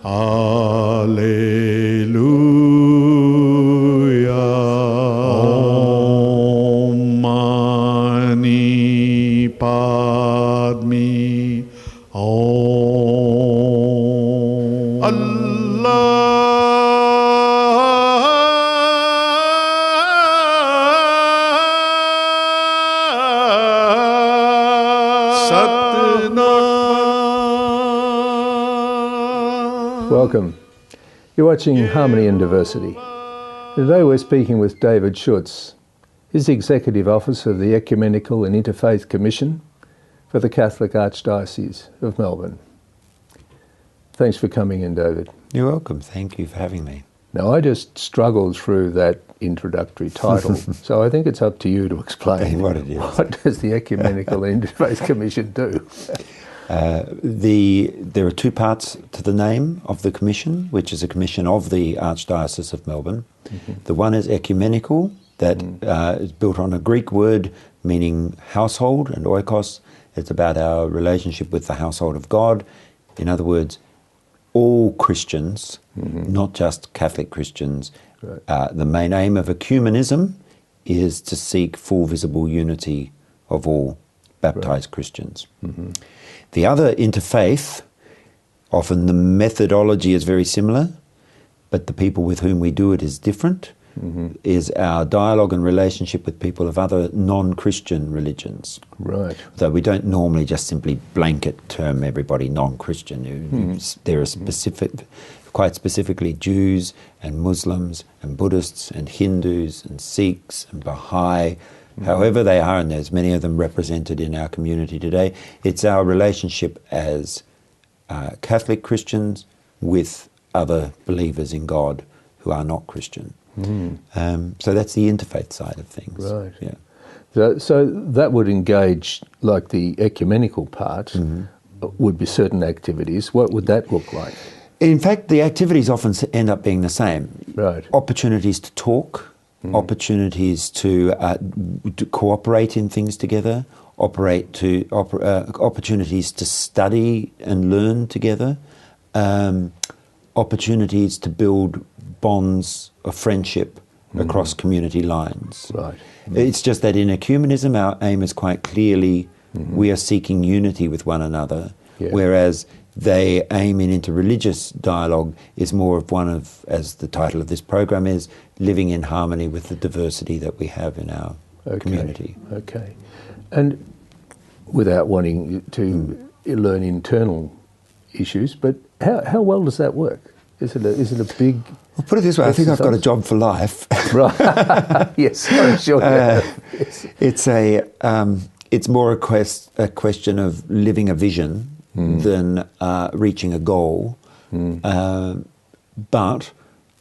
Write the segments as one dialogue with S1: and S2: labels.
S1: Alleluia. Om Mani Padme. Om. Allah.
S2: Welcome. You're watching Harmony and Diversity. Today we're speaking with David Schutz. He's the Executive Officer of the Ecumenical and Interfaith Commission for the Catholic Archdiocese of Melbourne. Thanks for coming in, David.
S3: You're welcome. Thank you for having me.
S2: Now, I just struggled through that introductory title, so I think it's up to you to explain
S3: what it is.
S2: What does the Ecumenical and Interfaith Commission do?
S3: There are two parts to the name of the commission, which is a commission of the Archdiocese of Melbourne. Mm-hmm. The one is ecumenical, that is built on a Greek word meaning household, and oikos. It's about our relationship with the household of God. In other words, all Christians, not just Catholic Christians. Right. The main aim of ecumenism is to seek full visible unity of all baptized Christians. Mm-hmm. The other, interfaith, often the methodology is very similar, but the people with whom we do it is different, is our dialogue and relationship with people of other non-Christian religions.
S2: Right.
S3: So we don't normally just simply blanket term everybody non-Christian. There are quite specifically Jews and Muslims and Buddhists and Hindus and Sikhs and Baha'i. However they are, and there's many of them represented in our community today, it's our relationship as Catholic Christians with other believers in God who are not Christian. So that's the interfaith side of things.
S2: Right.
S3: Yeah.
S2: So that would engage, like the ecumenical part, would be certain activities. What would that look like?
S3: In fact, the activities often end up being the same.
S2: Right.
S3: Opportunities to talk, opportunities to cooperate in things together, opportunities to study and learn together, opportunities to build bonds of friendship across community lines.
S2: Right.
S3: It's just that in ecumenism, our aim is quite clearly we are seeking unity with one another, whereas they aim in interreligious dialogue is more of one of, as the title of this program is, living in harmony with the diversity that we have in our community.
S2: Okay. And without wanting to learn internal issues, but how well does that work? Is it a big...
S3: Well, put it this way, I think I've got a job for life.
S2: Right. Yes, I'm sure. Yes.
S3: It's more a question of living a vision than reaching a goal. But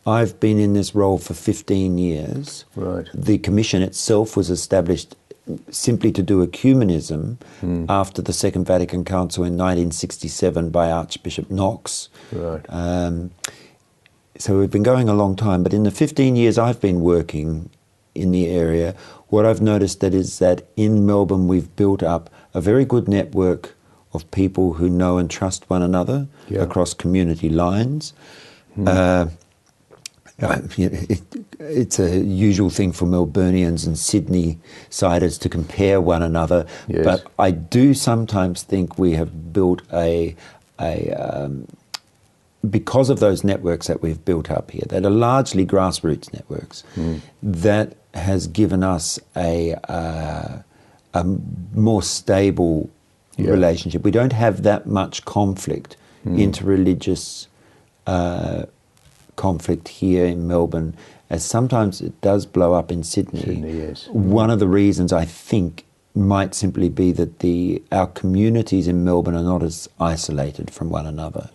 S3: I've been in this role for 15 years.
S2: Right.
S3: The commission itself was established simply to do ecumenism after the Second Vatican Council in 1967 by Archbishop Knox.
S2: Right.
S3: So we've been going a long time, but in the 15 years I've been working in the area, what I've noticed is that in Melbourne we've built up a very good network of people who know and trust one another across community lines. It's a usual thing for Melburnians and Sydney-siders to compare one another, but I do sometimes think we have built because of those networks that we've built up here, that are largely grassroots networks, that has given us a more stable relationship. We don't have that much conflict, interreligious conflict here in Melbourne, as sometimes it does blow up in Sydney. One of the reasons I think might simply be that our communities in Melbourne are not as isolated from one another.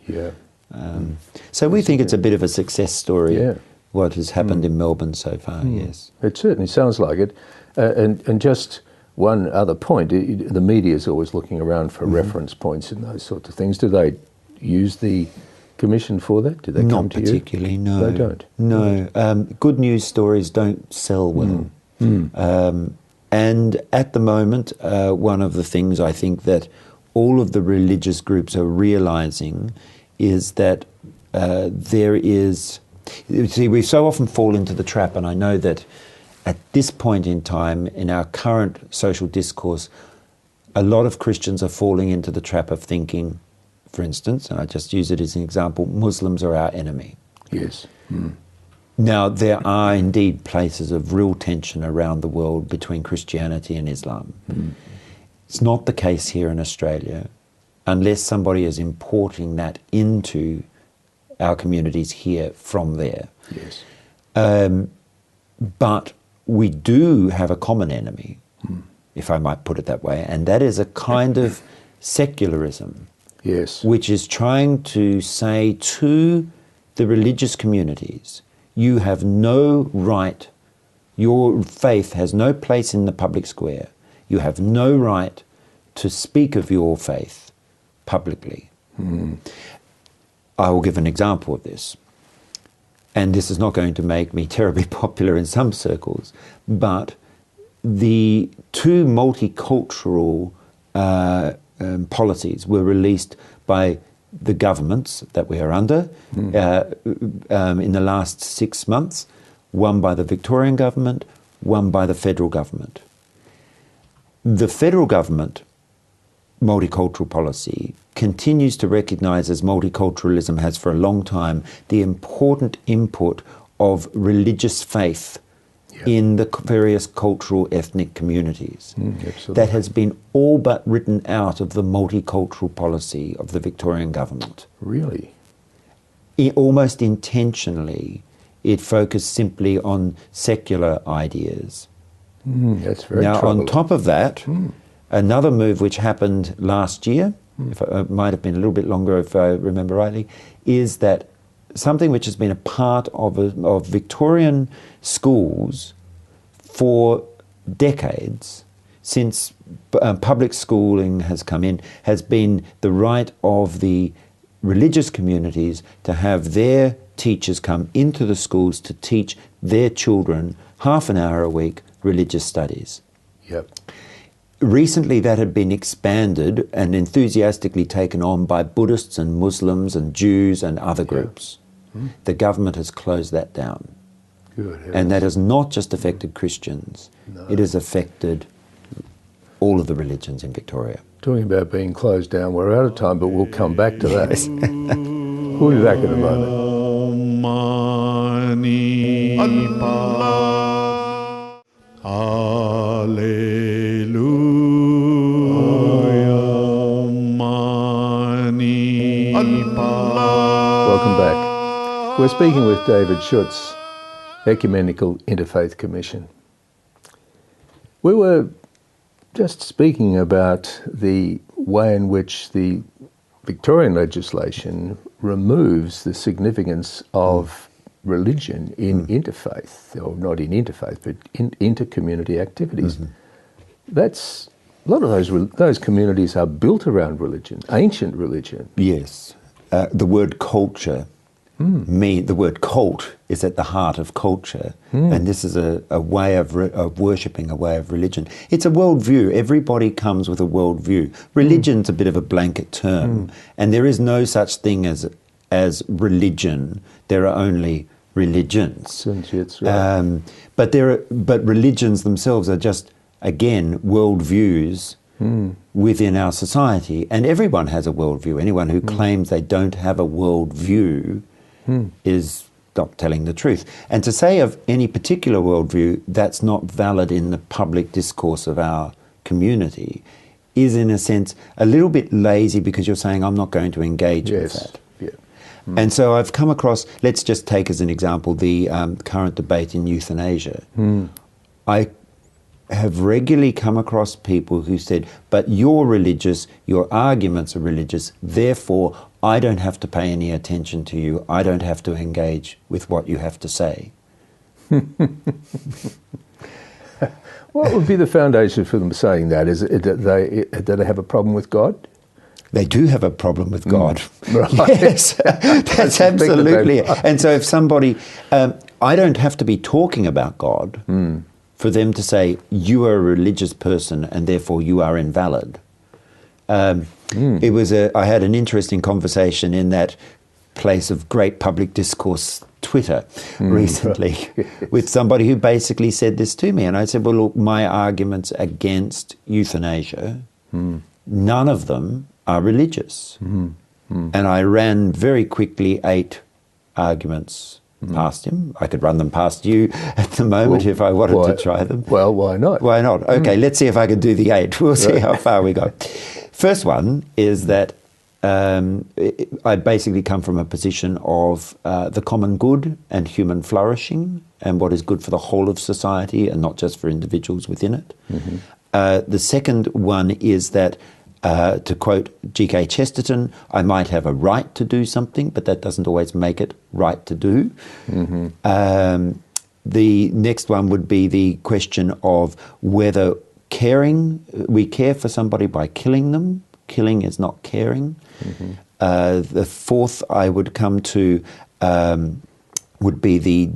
S3: So we think it's a bit of a success story, what has happened in Melbourne so far, yes.
S2: It certainly sounds like it. And just one other point, the media is always looking around for reference points and those sorts of things. Do they use the Commission for that? Do they come to you?
S3: Not particularly, no.
S2: They don't?
S3: No. Good news stories don't sell well. And at the moment, one of the things I think that all of the religious groups are realising is that there is... You see, we so often fall into the trap, and I know that at this point in time, in our current social discourse, a lot of Christians are falling into the trap of thinking, for instance, and I just use it as an example, Muslims are our enemy.
S2: Yes. Mm.
S3: Now, there are indeed places of real tension around the world between Christianity and Islam.
S2: Mm.
S3: It's not the case here in Australia, unless somebody is importing that into our communities here from there.
S2: Yes.
S3: But we do have a common enemy, if I might put it that way, and that is a kind of secularism.
S2: Yes.
S3: Which is trying to say to the religious communities, you have no right, your faith has no place in the public square. You have no right to speak of your faith publicly.
S2: Mm.
S3: I will give an example of this. And this is not going to make me terribly popular in some circles, but the two multicultural policies were released by the governments that we are under in the last 6 months, one by the Victorian government, one by the federal government. The federal government multicultural policy continues to recognise, as multiculturalism has for a long time, the important input of religious faith in the various cultural ethnic communities. That has been all but written out of the multicultural policy of the Victorian government.
S2: Really?
S3: Almost intentionally, it focused simply on secular ideas.
S2: That's very
S3: Now,
S2: troubling.
S3: on top of that, another move which happened last year, it might have been a little bit longer if I remember rightly, is that something which has been a part of Victorian schools for decades, since public schooling has come in, has been the right of the religious communities to have their teachers come into the schools to teach their children half an hour a week religious studies.
S2: Yep.
S3: Recently that had been expanded and enthusiastically taken on by Buddhists and Muslims and Jews and other groups. The government has closed that down.
S2: Good heavens.
S3: And that has not just affected Christians, it has affected all of the religions in Victoria.
S2: Talking about being closed down, we're out of time, but we'll come back to that. We'll be back in a moment.
S1: Mani Alleluia. Mani
S2: Welcome back. We're speaking with David Schutz, Ecumenical Interfaith Commission. We were just speaking about the way in which the Victorian legislation removes the significance of religion in interfaith, or not in interfaith, but in inter-community activities. That's a lot of those communities are built around religion, ancient religion.
S3: Yes. The word culture, the word cult is at the heart of culture, and this is a way of worshipping, a way of religion. It's a worldview. Everybody comes with a worldview. Religion's a bit of a blanket term, and there is no such thing as religion. There are only religions.
S2: Right.
S3: But religions themselves are just, again, worldviews within our society, and everyone has a worldview. Anyone who claims they don't have a worldview is not telling the truth. And to say of any particular worldview that's not valid in the public discourse of our community is, in a sense, a little bit lazy, because you're saying, I'm not going to engage with that. And so I've come across, let's just take as an example the current debate in euthanasia. I have regularly come across people who said, but you're religious, your arguments are religious, therefore I don't have to pay any attention to you, I don't have to engage with what you have to say.
S2: What would be the foundation for them saying that? Is it that they have a problem with God?
S3: They do have a problem with God.
S2: Right.
S3: Yes, that's absolutely it. And so if somebody, I don't have to be talking about God for them to say, you are a religious person and therefore you are invalid. I had an interesting conversation in that place of great public discourse, Twitter, recently, with somebody who basically said this to me. And I said, well, look, my arguments against euthanasia, none of them are religious. And I ran very quickly 8 arguments past him. I could run them past you at the moment if I wanted to try them.
S2: Well, why not?
S3: Why not? Okay, let's see if I can do the 8. We'll see how far we go. First one is that I basically come from a position of the common good and human flourishing and what is good for the whole of society and not just for individuals within it. The second one is that, to quote G.K. Chesterton, I might have a right to do something, but that doesn't always make it right to do. The next one would be the question of whether we care for somebody by killing them. Killing is not caring. The fourth I would come to would be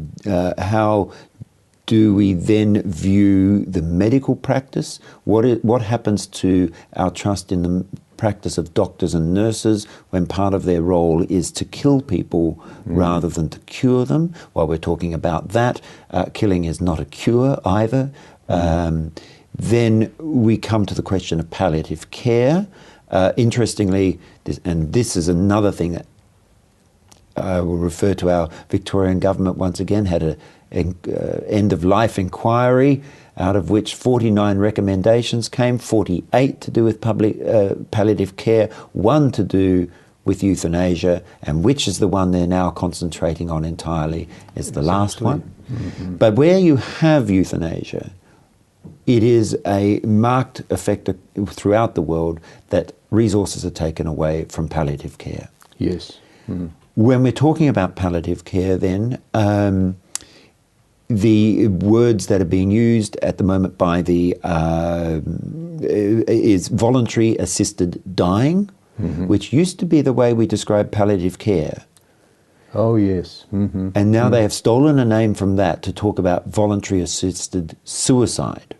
S3: how do we then view the medical practice? What happens to our trust in the practice of doctors and nurses when part of their role is to kill people rather than to cure them? While we're talking about that, killing is not a cure either. Then we come to the question of palliative care. Interestingly, this is another thing that I will refer to our Victorian government once again, had an end-of-life inquiry, out of which 49 recommendations came, 48 to do with palliative care, 1 to do with euthanasia, and which is the one they're now concentrating on entirely is the last one. But where you have euthanasia, it is a marked effect throughout the world that resources are taken away from palliative care.
S2: Yes.
S3: When we're talking about palliative care then, the words that are being used at the moment by is voluntary assisted dying, which used to be the way we describe palliative care.
S2: Oh, yes.
S3: And now they have stolen a name from that to talk about voluntary assisted suicide.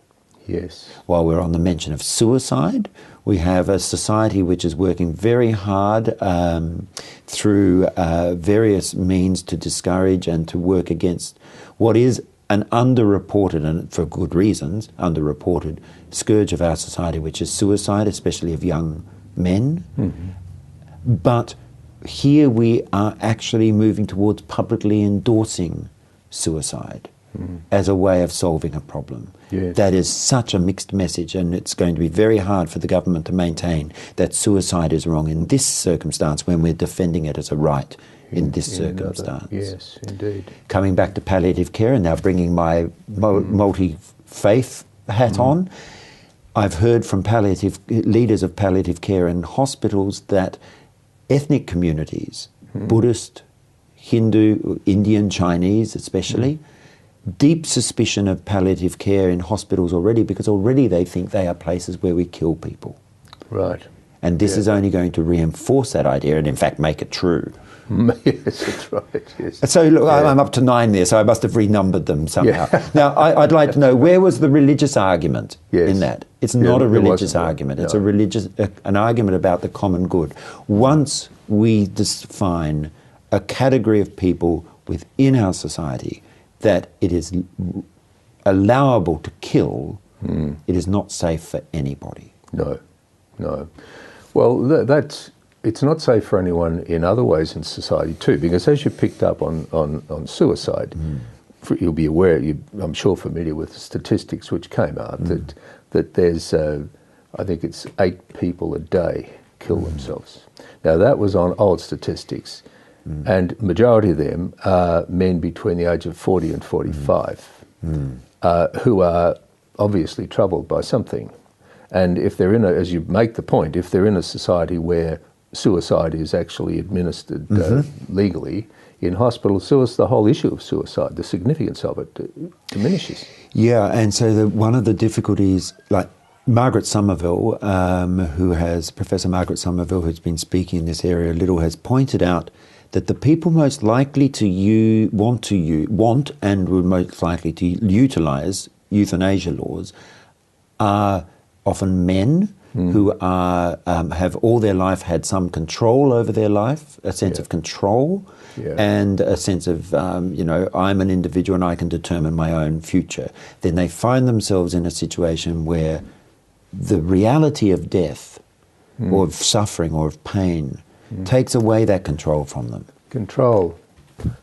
S2: Yes.
S3: While we're on the mention of suicide, we have a society which is working very hard through various means to discourage and to work against what is an underreported, and for good reasons, underreported scourge of our society, which is suicide, especially of young men. But here we are actually moving towards publicly endorsing suicide as a way of solving a problem.
S2: Yes.
S3: That is such a mixed message, and it's going to be very hard for the government to maintain that suicide is wrong in this circumstance when we're defending it as a right in this circumstance.
S2: Yes, indeed.
S3: Coming back to palliative care, and now bringing my multi-faith hat on, I've heard from leaders of palliative care in hospitals that ethnic communities, Buddhist, Hindu, Indian, Chinese especially, deep suspicion of palliative care in hospitals already, because already they think they are places where we kill people.
S2: Right.
S3: And this is only going to reinforce that idea and in fact make it true.
S2: Yes, that's right. Yes.
S3: So look, I'm up to 9 there, so I must have renumbered them somehow. Now, I'd like to know, where was the religious argument in that? It's not a religious argument. It's an argument about the common good. Once we define a category of people within our society that it is allowable to kill, it is not safe for anybody.
S2: No. Well, it's not safe for anyone in other ways in society too, because as you picked up on suicide, you'll be aware, I'm sure familiar with the statistics which came out, that there's, I think it's 8 people a day kill themselves. Now that was on old statistics, and majority of them are men between the age of 40 and 45, who are obviously troubled by something. And if they're as you make the point, if they're in a society where suicide is actually administered legally, in hospital, the whole issue of suicide, the significance of it diminishes. Yeah,
S3: and so one of the difficulties, like Margaret Somerville, Professor Margaret Somerville, who's been speaking in this area a little, has pointed out that the people most likely to want and would most likely to utilise euthanasia laws are often men who are have all their life had some control over their life, a sense of control, and a sense of, I'm an individual and I can determine my own future. Then they find themselves in a situation where the reality of death or of suffering or of pain takes away that control from them.
S2: Control.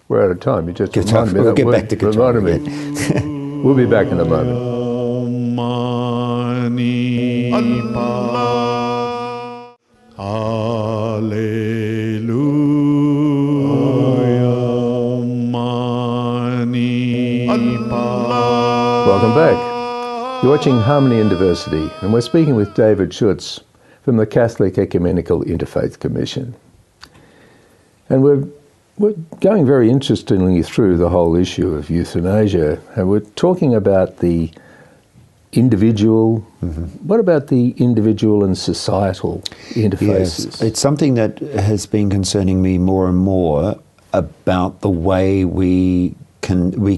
S2: We're out of time. You just
S3: reminded me
S2: of that
S3: get
S2: word.
S3: back to control.
S2: We'll be back in a moment. Welcome back. You're watching Harmony in Diversity, and we're speaking with David Schutz from the Catholic Ecumenical Interfaith Commission. And we're going very interestingly through the whole issue of euthanasia, and we're talking about the individual. What about the individual and societal interfaces?
S3: Yes, it's something that has been concerning me more and more about the way we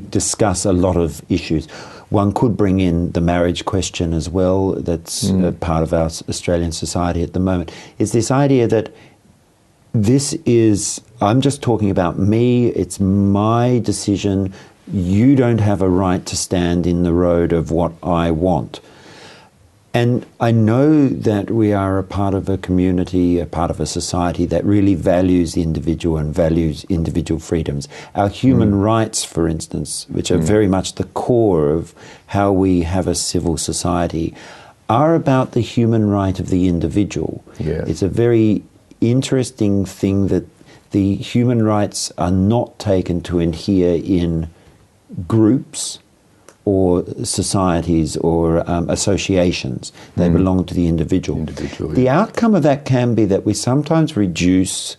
S3: discuss a lot of issues. One could bring in the marriage question as well. That's part of our Australian society at the moment. Is this idea that I'm just talking about me, it's my decision, you don't have a right to stand in the road of what I want. And I know that we are a part of a community, a part of a society that really values the individual and values individual freedoms. Our human rights, for instance, which are very much the core of how we have a civil society, are about the human right of the individual.
S2: Yeah.
S3: It's a very interesting thing that the human rights are not taken to adhere in groups or societies or associations. They belong to the individual. The outcome of that can be that we sometimes reduce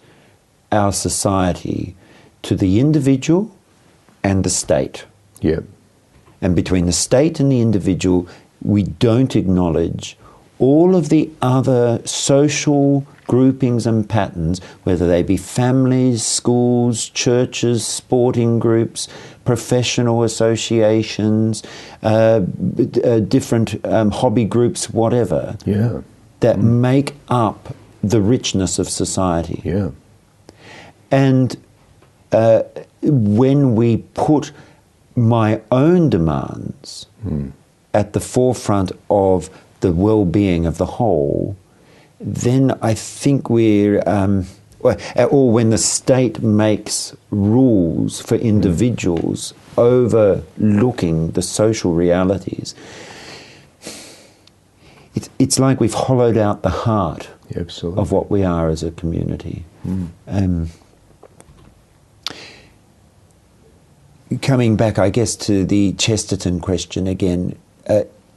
S3: our society to the individual and the state.
S2: Yeah.
S3: And between the state and the individual, we don't acknowledge all of the other social groupings and patterns, whether they be families, schools, churches, sporting groups, professional associations, different hobby groups, whatever, that make up the richness of society.
S2: Yeah.
S3: And when we put my own demands at the forefront of the well-being of the whole, then I think we're, or when the state makes rules for individuals overlooking the social realities, it's like we've hollowed out the heart of what we are as a community. Coming back, I guess, to the Chesterton question again,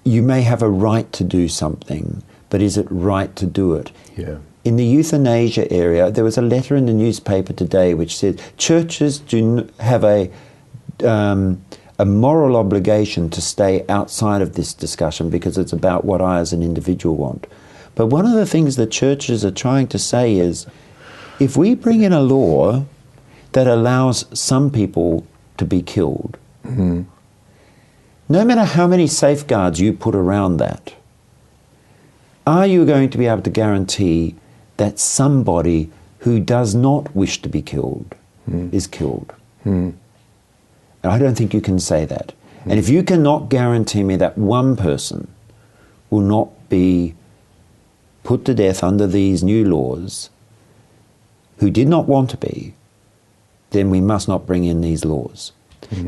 S3: you may have a right to do something, but is it right to do it?
S2: Yeah.
S3: In the euthanasia area, there was a letter in the newspaper today which said churches do have a moral obligation to stay outside of this discussion because it's about what I as an individual want. But one of the things that churches are trying to say is, if we bring in a law that allows some people to be killed, no matter how many safeguards you put around that, are you going to be able to guarantee that somebody who does not wish to be killed is killed? And I don't think you can say that. And if you cannot guarantee me that one person will not be put to death under these new laws who did not want to be, then we must not bring in these laws.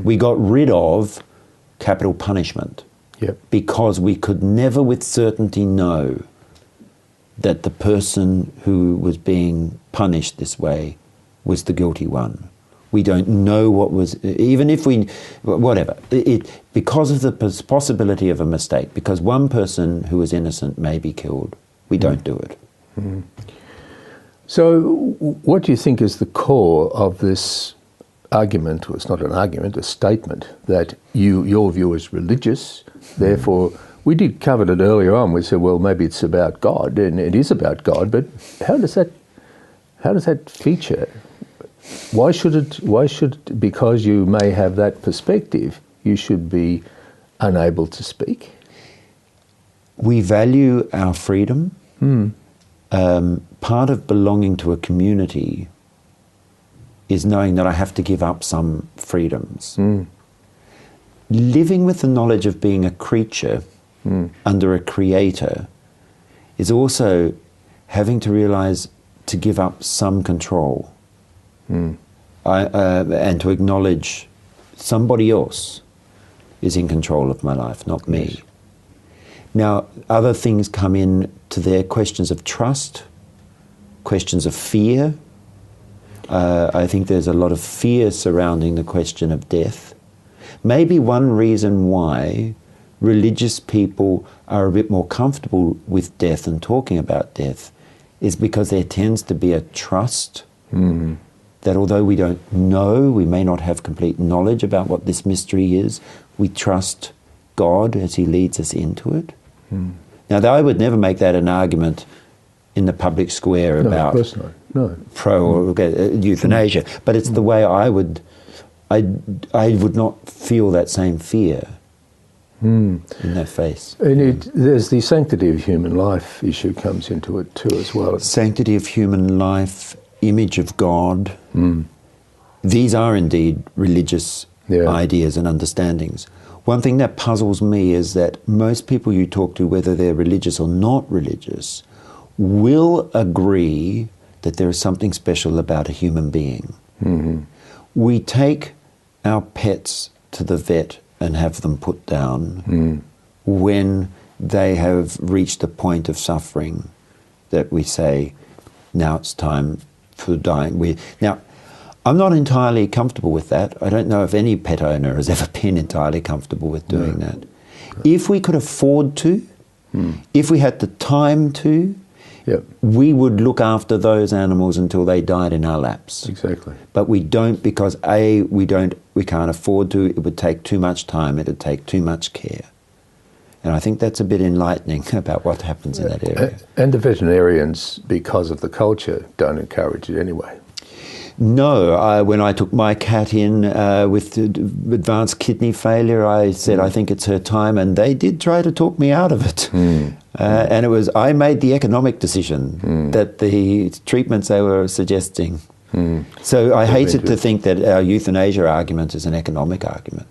S3: We got rid of capital punishment because we could never with certainty know that the person who was being punished this way was the guilty one. We don't know what was, even if we, whatever, because of the possibility of a mistake, because one person who is innocent may be killed, we don't do it.
S2: So what do you think is the core of this argument? Well, it's not an argument, a statement that your view is religious, therefore we did cover it earlier on. We said, well, maybe it's about God, and it is about God, but how does that feature? Why should, because you may have that perspective, you should be unable to speak?
S3: We value our freedom Part of belonging to a community is knowing that I have to give up some freedoms. Living with the knowledge of being a creature under a creator is also having to realize to give up some control and to acknowledge somebody else is in control of my life, not me.
S2: Yes.
S3: Now, other things come in to their questions of trust, questions of fear. I think there's a lot of fear surrounding the question of death. Maybe one reason why religious people are a bit more comfortable with death and talking about death is because there tends to be a trust that although we don't know, we may not have complete knowledge about what this mystery is, we trust God as He leads us into it. Now, I would never make that an argument in the public square about
S2: of course not. No.
S3: pro or euthanasia, but it's the way I would not feel that same fear in their face.
S2: And there's the sanctity of human life issue comes into it too as well.
S3: Sanctity of human life, image of God. These are indeed religious ideas and understandings. One thing that puzzles me is that most people you talk to, whether they're religious or not religious, will agree that there is something special about a human being. We take our pets to the vet and have them put down when they have reached a point of suffering that we say, now it's time for dying. Now, I'm not entirely comfortable with that. I don't know if any pet owner has ever been entirely comfortable with doing that. If we could afford to, if we had the time to, we would look after those animals until they died in our laps.
S2: Exactly.
S3: But we don't because we can't afford to. It would take too much time. It would take too much care. And I think that's a bit enlightening about what happens in that area.
S2: And the veterinarians, because of the culture, don't encourage it anyway.
S3: No, when I took my cat in with advanced kidney failure, I said, I think it's her time, and they did try to talk me out of it. And I made the economic decision that the treatments they were suggesting. So I hated to think that our euthanasia argument is an economic argument.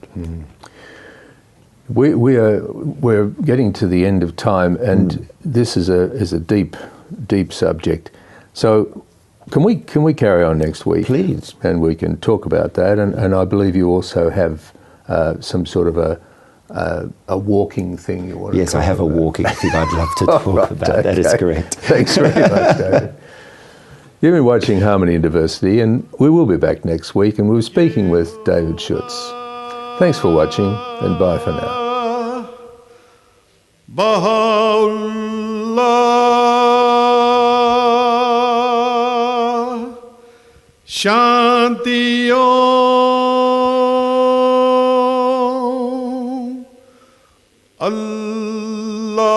S2: We're getting to the end of time, and this is a deep subject. So can we carry on next week?
S3: Please.
S2: And we can talk about that. And I believe you also have some sort of a walking thing you want to
S3: Yes, I have
S2: about.
S3: A walking thing I'd love to talk about. Okay. That is correct.
S2: Thanks very much, David. You've been watching Harmony and Diversity, and we will be back next week, and we're speaking with David Schutz. Thanks for watching, and bye for now.
S1: Baha'u'llah, Shanti Om, Allahu